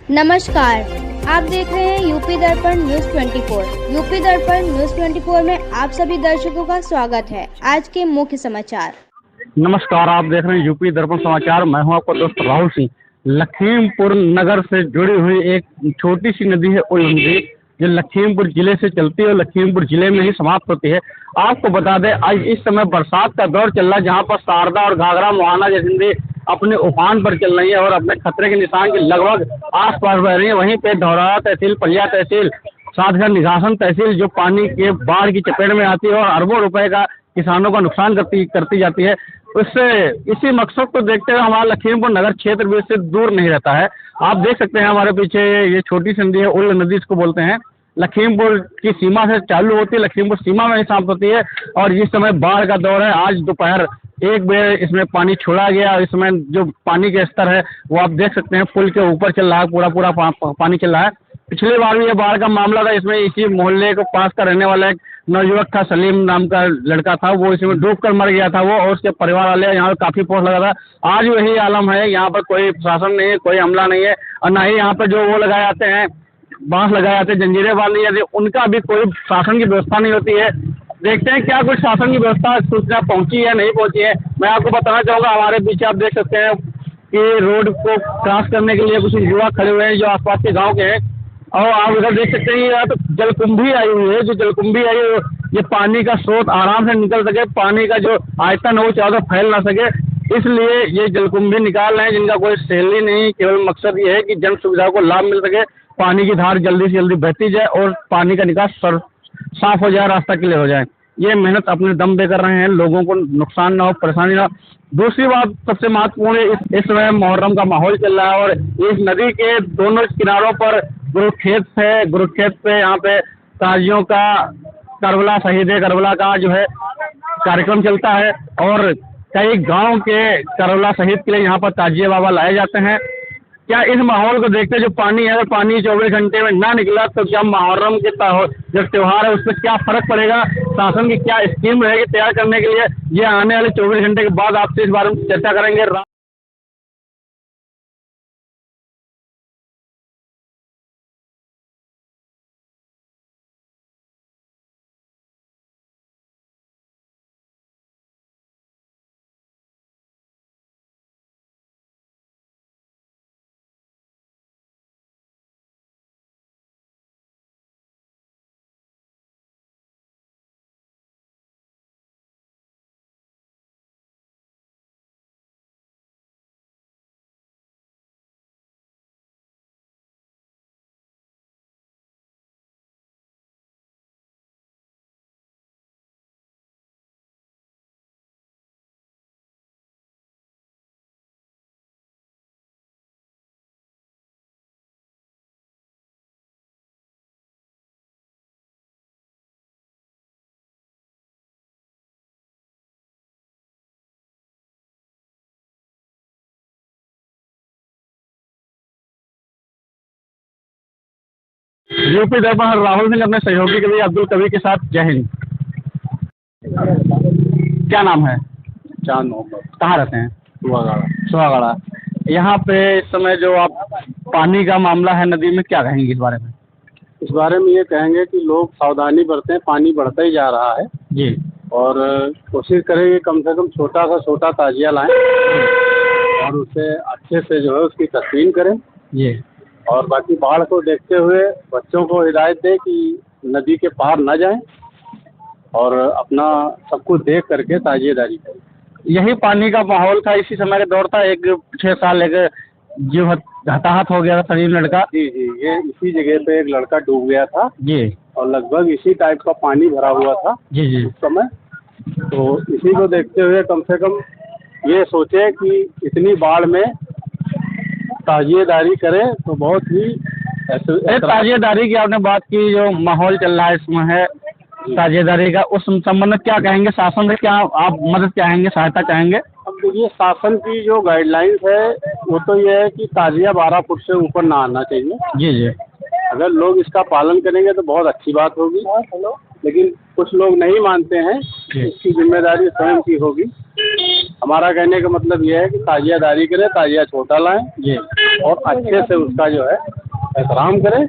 नमस्कार, आप देख रहे हैं यूपी दर्पण न्यूज 24। यूपी दर्पण न्यूज 24 में आप सभी दर्शकों का स्वागत है। आज के मुख्य समाचार। नमस्कार, आप देख रहे हैं यूपी दर्पण समाचार। मैं हूं आपका दोस्त राहुल सिंह। लखीमपुर नगर से जुड़ी हुई एक छोटी सी नदी है उल नदी, जो लखीमपुर जिले से चलती है और लखीमपुर जिले में ही समाप्त होती है। आपको बता दें, आज इस समय बरसात का दौर चल रहा है, जहां पर शारदा और घाघरा मोहाना जैसी नदी अपने उफान पर चल रही है और अपने खतरे के निशान के लगभग आस-पास बह रही है। वहीं पे धौरहरा तहसील, पलिया तहसील, साथगढ़ निघासन तहसील जो पानी के बाढ़ की चपेट में आती है और अरबों रुपए का किसानों का नुकसान करती जाती है। उससे इसी मकसद को देखते हुए हमारा लखीमपुर नगर क्षेत्र भी इससे दूर नहीं रहता है। आप देख सकते हैं हमारे पीछे ये छोटी सी नदी है, उल नदी इसको बोलते हैं। लखीमपुर की सीमा से चालू होती है, लखीमपुर सीमा में ही समाप्त होती है और इस समय बाढ़ का दौर है। आज दोपहर एक बेर इसमें पानी छोड़ा गया और इसमें जो पानी का स्तर है वो आप देख सकते हैं, पुल के ऊपर चल रहा है, पूरा पानी चल रहा है। पिछली बार भी ये बाढ़ का मामला था, इसमें इसी मोहल्ले के पास का रहने वाला एक नवयुवक था, सलीम नाम का लड़का था, वो इसमें डूब कर मर गया था। वो और उसके परिवार वाले यहाँ पर काफ़ी फोर्स लगा था। आज वही आलम है, यहाँ पर कोई प्रशासन नहीं है, कोई हमला नहीं है और ना ही यहाँ पर जो वो लगाए जाते हैं, बांस लगाए जाते हैं, जंजीरें बांधी जाती है, उनका भी कोई शासन की व्यवस्था नहीं होती है। देखते हैं क्या कुछ शासन की व्यवस्था सूचना पहुंची है नहीं पहुंची है। मैं आपको बताना चाहूँगा, हमारे पीछे आप देख सकते हैं कि रोड को क्रॉस करने के लिए कुछ युवा खड़े हुए हैं जो आसपास के गांव के हैं। और आप उधर देख सकते हैं यहाँ तो जलकुंभी आई हुई है। जो जलकुंभी आई है ये पानी का स्रोत आराम से निकल सके, पानी का जो आयतन है वो चारों तरफ फैल ना सके, इसलिए ये जलकुंभी निकाल रहे हैं, जिनका कोई सैलरी नहीं, केवल मकसद ये है कि जन सुविधा को लाभ मिल सके, पानी की धार जल्दी से जल्दी बहती जाए और पानी का निकास साफ हो जाए, रास्ता क्लियर हो जाए। ये मेहनत अपने दम पे कर रहे हैं, लोगों को नुकसान ना हो, परेशानी ना हो। दूसरी बात सबसे महत्वपूर्ण है, इस समय मुहर्रम का माहौल चल रहा है और इस नदी के दोनों किनारों पर गुरुखेत है। गुरुखेत पे यहाँ पे ताजियों का करबला, शहीद करबला का जो है कार्यक्रम चलता है और कई गांव के करबला शहीद के लिए यहाँ पर ताजिए बाबा लाए जाते हैं। क्या इस माहौल को देखते जो पानी है, पानी 24 घंटे में ना निकला तो क्या मुहर्रम के जो त्योहार है उस पर क्या फर्क पड़ेगा, शासन की क्या स्कीम रहेगी तैयार करने के लिए, ये आने वाले 24 घंटे के बाद आपसे इस बारे में चर्चा करेंगे। यूपी दर्पण राहुल सिंह अपने सहयोगी के लिए अब्दुल कबीर के साथ। जय हिंद। क्या नाम है? चांद मोहम्मद। कहाँ रहते हैं? सुहागड़ा। सुहागड़ा। यहाँ पे इस समय जो आप पानी का मामला है नदी में, क्या कहेंगे इस बारे में? इस बारे में ये कहेंगे कि लोग सावधानी बरतें, पानी बढ़ता ही जा रहा है जी। और कोशिश करें कि कम से कम छोटा सा छोटा ताजिया लाएं और उसे अच्छे से जो है उसकी तस्वीर करें जी। और बाकी बाढ़ को देखते हुए बच्चों को हिदायत दें कि नदी के पार न जाएं और अपना सब कुछ देख करके ताजिएदारी करें। यही पानी का माहौल था, इसी समय का दौर था। एक 6 साल एक जीव हताहत हो गया था, सलीम लड़का। जी जी, ये इसी जगह पे एक लड़का डूब गया था जी और लगभग इसी टाइप का पानी भरा हुआ था जी जी। उस समय। तो इसी को देखते हुए कम से कम ये सोचें कि इतनी बाढ़ में ताजिएदारी करें तो बहुत ही ताजिएदारी की आपने बात की, जो माहौल चल रहा है इसमें है ताजिएदारी का, उस संबंध में क्या कहेंगे? शासन से क्या आप मदद चाहेंगे, सहायता चाहेंगे? अब देखिए, शासन की जो गाइडलाइंस है वो तो ये है कि ताजिया 12 फुट से ऊपर ना आना चाहिए। जी जी। अगर लोग इसका पालन करेंगे तो बहुत अच्छी बात होगी, लेकिन कुछ लोग नहीं मानते हैं, इसकी जिम्मेदारी स्वयं की होगी। हमारा कहने का मतलब ये है कि ताजियादारी करें, ताजिया छोटा लाएं जी और अच्छे से उसका जो है एहतराम करें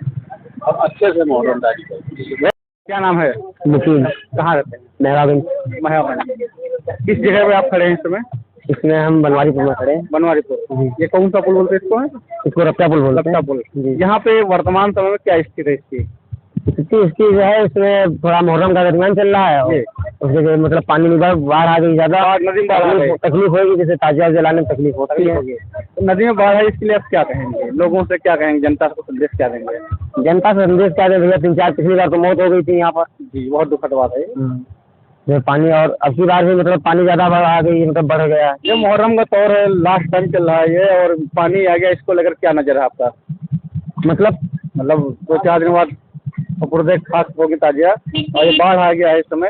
और अच्छे से मुहर्रम जारी करें। क्या नाम है? मुकीम कहाँ रहते हैं? महरागंज। महागंज। किस जगह पे आप खड़े हैं इस समय? इसमें हम बनवारीपुर में खड़े हैं। बनवारीपुर। ये कौन सा पुल बोलते हैं इसको? इसको रप्ता पुल बोलते हैं। रप्ता पुल। जी। यहाँ पे वर्तमान समय में क्या स्थिति है इसकी? इसकी जो है इसमें थोड़ा मुहर्रम का दरमियान चल रहा है जी। और उसके जो मतलब पानी में बाढ़ आ गई ज़्यादा, नदी में बाढ़ आ गई। तकलीफ होगी, जैसे ताजिया जलाने में तकलीफ होती है। तो नदी में बाढ़ है, इसके लिए आप क्या कहेंगे? लोगों से क्या कहेंगे? जनता को संदेश क्या देंगे? जनता से संदेश क्या दे भैया, 3-4 पिछली बार तो मौत हो गई थी यहाँ पर। जी, बहुत दुखद बात है। जो पानी, और अब की बार भी मतलब पानी ज़्यादा बढ़ आ गई, मतलब बढ़ गया। ये मुहर्रम का तौर है, लास्ट टाइम चल रहा है ये, और पानी आ गया, इसको लेकर क्या नजर है आपका? मतलब 2-4 दिन बाद पूरे खास होगी ताजिया, और ये बाढ़ आ गया है इस समय,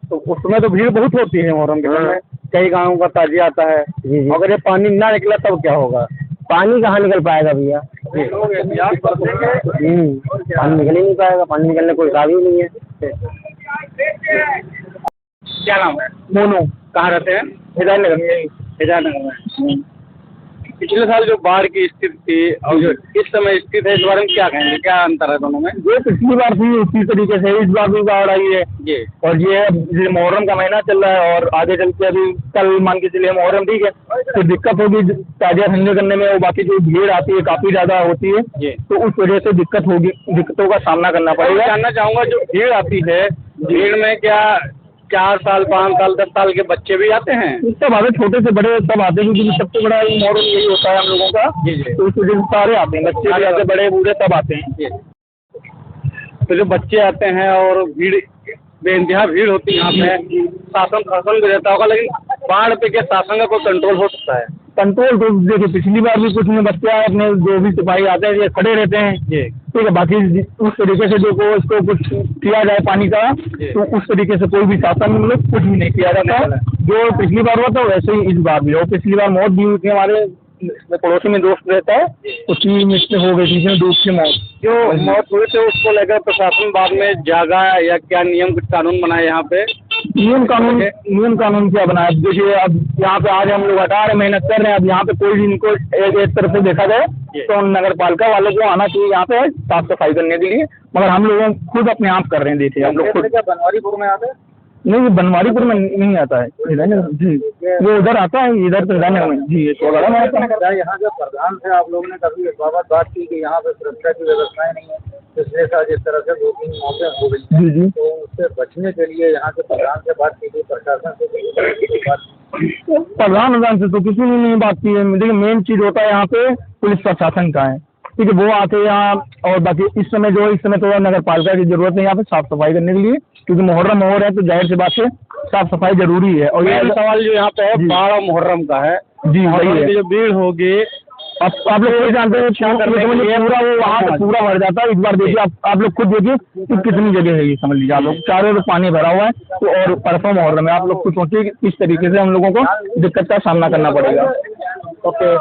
तो उस समय तो भीड़ बहुत होती है मुहर्रम के समय, कई गाँवों का ताजिया आता है। जी। अगर ये पानी ना निकला तब क्या होगा? पानी कहाँ निकल पाएगा भैया? पानी निकल ही नहीं पाएगा, पानी निकलने कोई हिसाब ही नहीं है। क्या नाम है? मोनू। कहाँ रहते हैं? हिदायतनगर में। हिदायतनगर में। पिछले साल जो बाढ़ की स्थिति थी और जो इस समय स्थिति है, इस बारे में क्या कहेंगे? क्या अंतर है दोनों में? जो पिछली बार थी उसी तरीके से इस बार भी बाढ़ आई है। जी। और ये मुहर्रम का महीना चल रहा है और आगे चल के अभी कल मान के चलिए मुहर्रम, ठीक है, तो दिक्कत होगी ताजिया ठंडे करने में, और बाकी जो भीड़ आती है काफ़ी ज़्यादा होती है, जी। तो उस वजह से दिक्कत होगी, दिक्कतों का सामना करना मैं पड़ेगा। जानना चाहूँगा, जो भीड़ आती है, भीड़ में क्या 4 साल, 5 साल, 10 साल के बच्चे भी आते हैं? सब आते, छोटे से बड़े सब आते हैं, क्योंकि सबसे बड़ा मुहर्रम यही होता है हम लोगों का। जी जी। तो इस वजह से सारे आते हैं, बच्चे भी आते, बड़े बूढ़े सब आते हैं। जी। तो जो बच्चे आते हैं और भीड़, बेइंतहा भीड़ होती है यहाँ पे, शासन भी रहता होगा, लेकिन बाढ़ पे क्या शासन का कोई कंट्रोल हो सकता है? कंट्रोल तो देखिए पिछली बार भी कुछ में बच्चे आए अपने, जो भी सिपाही आते हैं ये खड़े रहते हैं, जी। ठीक है, बाकी उस तरीके से जो को इसको कुछ किया जाए पानी का, तो उस तरीके से कोई भी शासन मतलब कुछ भी नहीं किया जाता। जो पिछली बार हुआ था वैसे ही इस बार भी हो। पिछली बार मौत भी हुई थी, हमारे पड़ोसी में दोस्त रहता है, उसकी मिस्टेक हो गई थी, इसमें डूब की मौत। जो मौत हुई थी उसको लेकर प्रशासन बाद में जागा या क्या नियम कुछ कानून बनाए यहाँ पे? नियम कानून क्या बनाया? देखिए अब यहाँ पे आज हम लोग हटा रहे, मेहनत कर रहे हैं, अब यहाँ पे कोई भी इनको एक तरफ से देखा जाए तो नगर पालिका वालों को आना चाहिए यहाँ पे साफ सफाई करने के लिए, मगर हम लोग खुद अपने आप कर रहे हैं। देखिए हम लोग खुद। बनवारीपुर में आते हैं? नहीं, बनवारीपुर में नहीं आता है, जी वो उधर आता है, इधर तो हिदायतनगर में। जी ये तो यहाँ जो प्रधान थे, आप लोगों ने कभी इस बात की कि यहाँ पे सुरक्षा की व्यवस्थाएं नहीं है, पिछले साल जिस तरह से 2-3 मौतें हो गई, जी, तो उससे बचने के लिए यहाँ के प्रधान से बात की गई, प्रशासन से प्रधान से तो किसी ने नहीं बात की है। देखिए मेन चीज़ होता है यहाँ पे पुलिस प्रशासन का है, ठीक है, वो आते हैं यहाँ, और बाकी इस समय तो नगर पालिका की जरूरत है यहाँ पे साफ सफाई करने के लिए, क्योंकि मुहर्रम हो रहा है तो जाहिर सी बात है साफ सफाई जरूरी है। और ये सवाल जो यहाँ पे है बाढ़ और मुहर्रम का है। जी वही है। जो भीड़ होगी, आप लोग कोई जानते हैं पूरा वो वहाँ पे पूरा भर जाता है। इस बार देखिए आप लोग खुद देखिए कि कितनी जगह है ये, समझ लीजिए आप लोग, चारों ओर पानी भरा हुआ है। तो और परसों मुहर्रम है, आप लोग खुद सोचिए कि किस तरीके से हम लोगों को दिक्कत का सामना करना पड़ेगा। ओके।